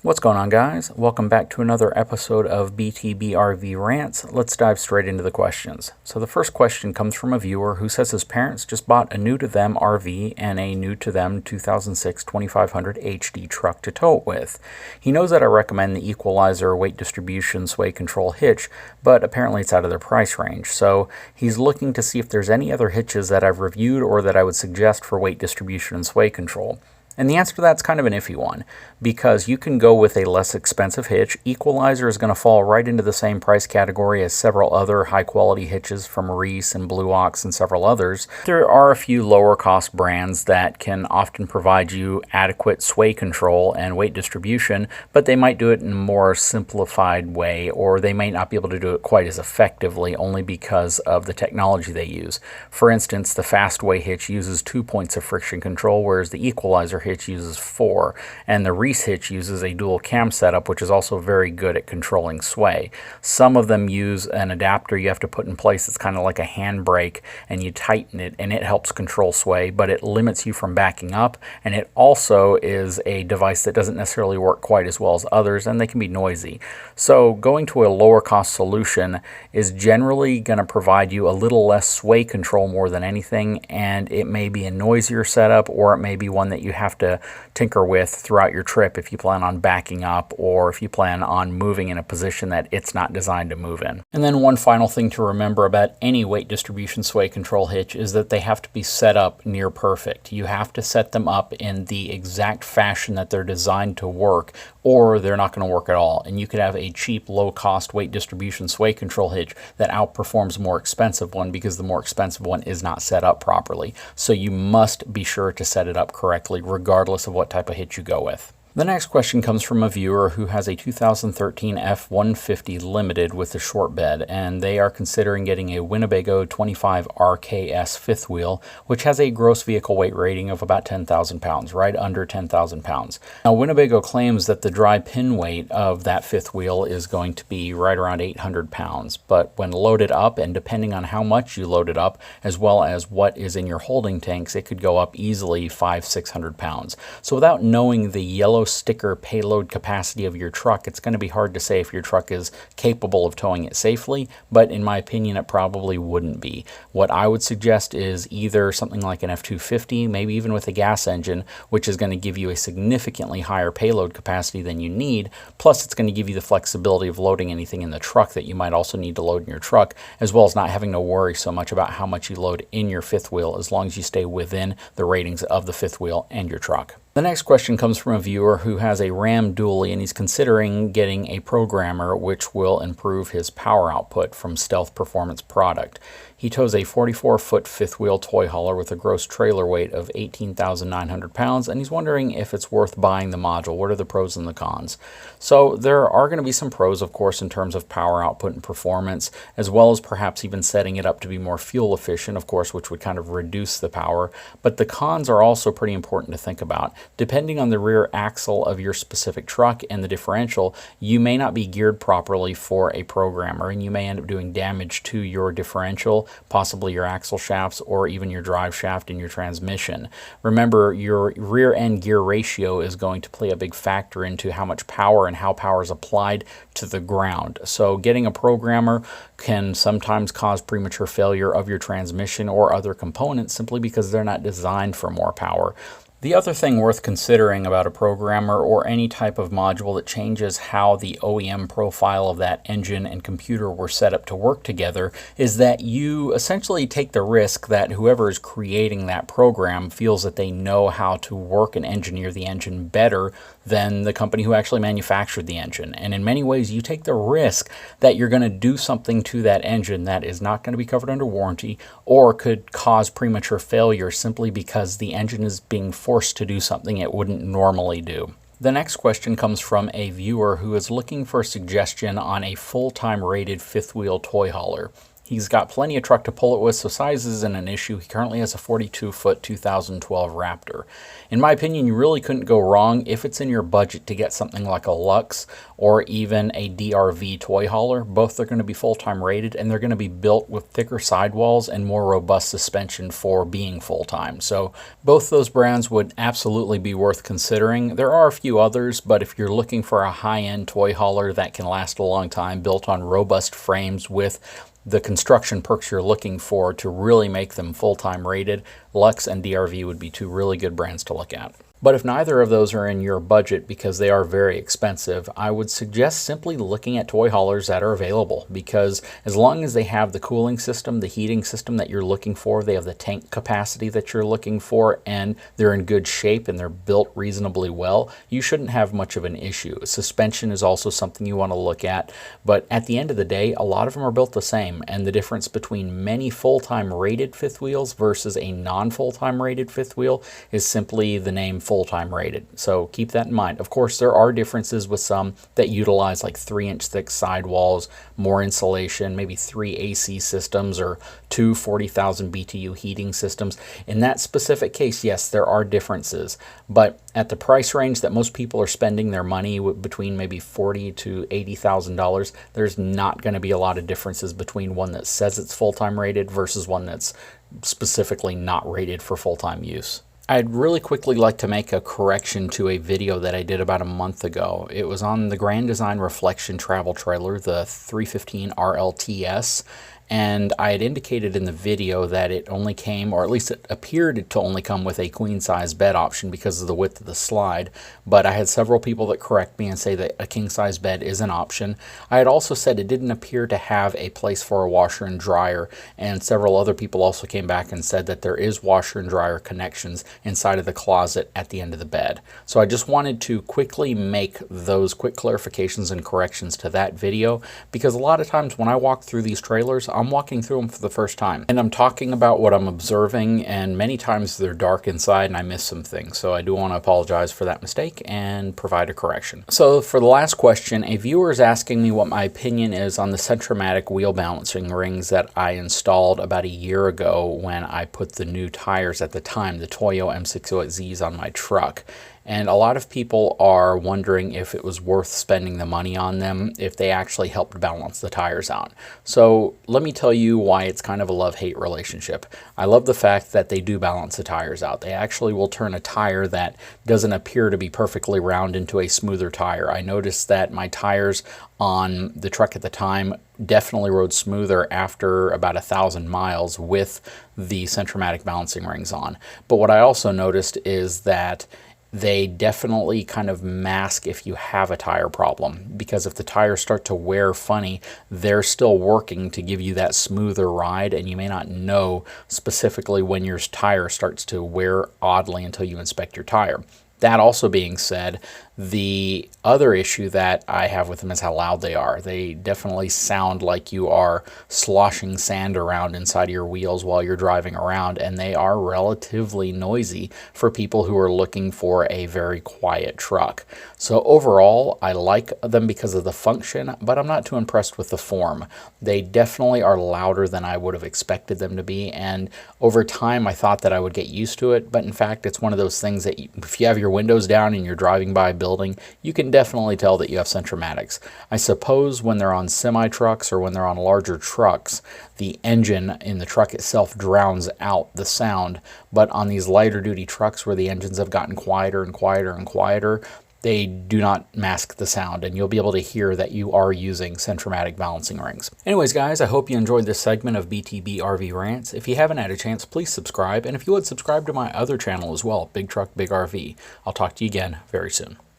What's going on, guys? Welcome back to another episode of BTBRV Rants. Let's dive straight into the questions. So the first question comes from a viewer who says his parents just bought a new-to-them RV and a new-to-them 2006 2500 HD truck to tow it with. He knows that I recommend the equalizer weight distribution sway control hitch, but apparently it's out of their price range. So he's looking to see if there's any other hitches that I've reviewed or that I would suggest for weight distribution and sway control. And the answer to that's kind of an iffy one, because you can go with a less expensive hitch. Equalizer is going to fall right into the same price category as several other high-quality hitches from Reese and Blue Ox and several others. There are a few lower-cost brands that can often provide you adequate sway control and weight distribution, but they might do it in a more simplified way, or they may not be able to do it quite as effectively only because of the technology they use. For instance, the Fastway hitch uses 2 points of friction control, whereas the Equalizer hitch uses 4, and the Reese hitch uses a dual cam setup, which is also very good at controlling sway. Some of them use an adapter you have to put in place. It's kind of like a handbrake, and you tighten it and it helps control sway, but it limits you from backing up, and it also is a device that doesn't necessarily work quite as well as others, and they can be noisy. So going to a lower cost solution is generally going to provide you a little less sway control more than anything, and it may be a noisier setup, or it may be one that you have to tinker with throughout your trip if you plan on backing up or if you plan on moving in a position that it's not designed to move in. And then one final thing to remember about any weight distribution sway control hitch is that they have to be set up near perfect. You have to set them up in the exact fashion that they're designed to work, or they're not going to work at all. And you could have a cheap, low-cost weight distribution sway control hitch that outperforms a more expensive one because the more expensive one is not set up properly. So you must be sure to set it up correctly, regardless of what type of hitch you go with. The next question comes from a viewer who has a 2013 F-150 Limited with a short bed, and they are considering getting a Winnebago 25 RKS fifth wheel, which has a gross vehicle weight rating of about 10,000 pounds, right under 10,000 pounds. Now, Winnebago claims that the dry pin weight of that fifth wheel is going to be right around 800 pounds, but when loaded up, and depending on how much you load it up, as well as what is in your holding tanks, it could go up easily 500-600 pounds. So without knowing the yellow sticker payload capacity of your truck, it's going to be hard to say if your truck is capable of towing it safely, but in my opinion, it probably wouldn't be. What I would suggest is either something like an F-250, maybe even with a gas engine, which is going to give you a significantly higher payload capacity than you need, plus it's going to give you the flexibility of loading anything in the truck that you might also need to load in your truck, as well as not having to worry so much about how much you load in your fifth wheel, as long as you stay within the ratings of the fifth wheel and your truck. The next question comes from a viewer who has a Ram dually, and he's considering getting a programmer which will improve his power output from Stealth Performance product. He tows a 44-foot fifth wheel toy hauler with a gross trailer weight of 18,900 pounds, and he's wondering if it's worth buying the module. What are the pros and the cons? So there are going to be some pros, of course, in terms of power output and performance, as well as perhaps even setting it up to be more fuel efficient, of course, which would kind of reduce the power. But the cons are also pretty important to think about. Depending on the rear axle of your specific truck and the differential, you may not be geared properly for a programmer, and you may end up doing damage to your differential, possibly your axle shafts, or even your drive shaft and your transmission. Remember, your rear end gear ratio is going to play a big factor into how much power and how power is applied to the ground. So getting a programmer can sometimes cause premature failure of your transmission or other components simply because they're not designed for more power. The other thing worth considering about a programmer or any type of module that changes how the OEM profile of that engine and computer were set up to work together is that you essentially take the risk that whoever is creating that program feels that they know how to work and engineer the engine better than the company who actually manufactured the engine. And in many ways, you take the risk that you're going to do something to that engine that is not going to be covered under warranty or could cause premature failure simply because the engine is being forced to do something it wouldn't normally do. The next question comes from a viewer who is looking for a suggestion on a full-time rated fifth wheel toy hauler. He's got plenty of truck to pull it with, so size isn't an issue. He currently has a 42-foot 2012 Raptor. In my opinion, you really couldn't go wrong if it's in your budget to get something like a Lux or even a DRV toy hauler. Both are going to be full-time rated, and they're going to be built with thicker sidewalls and more robust suspension for being full-time. So both those brands would absolutely be worth considering. There are a few others, but if you're looking for a high-end toy hauler that can last a long time, built on robust frames with the construction perks you're looking for to really make them full-time rated, Lux and DRV would be two really good brands to look at. But if neither of those are in your budget because they are very expensive, I would suggest simply looking at toy haulers that are available, because as long as they have the cooling system, the heating system that you're looking for, they have the tank capacity that you're looking for, and they're in good shape and they're built reasonably well, you shouldn't have much of an issue. Suspension is also something you want to look at, but at the end of the day, a lot of them are built the same, and the difference between many full-time rated fifth wheels versus a non-full-time rated fifth wheel is simply the name full-time rated. So keep that in mind. Of course, there are differences with some that utilize like 3-inch thick sidewalls, more insulation, maybe 3 AC systems or 2 40,000 BTU heating systems. In that specific case, yes, there are differences, but at the price range that most people are spending their money between maybe $40,000 to $80,000, there's not going to be a lot of differences between one that says it's full-time rated versus one that's specifically not rated for full-time use. I'd really quickly like to make a correction to a video that I did about a month ago. It was on the Grand Design Reflection travel trailer, the 315 RLTS, and I had indicated in the video that it only came, or at least it appeared to only come with a queen-size bed option because of the width of the slide, but I had several people that correct me and say that a king-size bed is an option. I had also said it didn't appear to have a place for a washer and dryer, and several other people also came back and said that there is washer and dryer connections inside of the closet at the end of the bed. So I just wanted to quickly make those quick clarifications and corrections to that video, because a lot of times when I walk through these trailers, I'm walking through them for the first time, and I'm talking about what I'm observing, and many times they're dark inside and I miss some things. So I do want to apologize for that mistake and provide a correction. So for the last question, a viewer is asking me what my opinion is on the Centromatic wheel balancing rings that I installed about a year ago when I put the new tires at the time, the Toyo M608Zs, on my truck. And a lot of people are wondering if it was worth spending the money on them, if they actually helped balance the tires out. So let me tell you why it's kind of a love-hate relationship. I love the fact that they do balance the tires out. They actually will turn a tire that doesn't appear to be perfectly round into a smoother tire. I noticed that my tires on the truck at the time definitely rode smoother after about 1,000 miles with the Centromatic balancing rings on. But what I also noticed is that they definitely kind of mask if you have a tire problem, because if the tires start to wear funny, they're still working to give you that smoother ride, and you may not know specifically when your tire starts to wear oddly until you inspect your tire. That also being said, the other issue that I have with them is how loud they are. They definitely sound like you are sloshing sand around inside of your wheels while you're driving around, and they are relatively noisy for people who are looking for a very quiet truck. So overall, I like them because of the function, but I'm not too impressed with the form. They definitely are louder than I would have expected them to be, and over time I thought that I would get used to it, but in fact it's one of those things that if you have your windows down and you're driving by a building, you can definitely tell that you have Centromatics. I suppose when they're on semi-trucks or when they're on larger trucks, the engine in the truck itself drowns out the sound, but on these lighter duty trucks where the engines have gotten quieter and quieter and quieter, they do not mask the sound, and you'll be able to hear that you are using Centromatic balancing rings. Anyways, guys, I hope you enjoyed this segment of BTB RV Rants. If you haven't had a chance, please subscribe, and if you would, subscribe to my other channel as well, Big Truck, Big RV. I'll talk to you again very soon.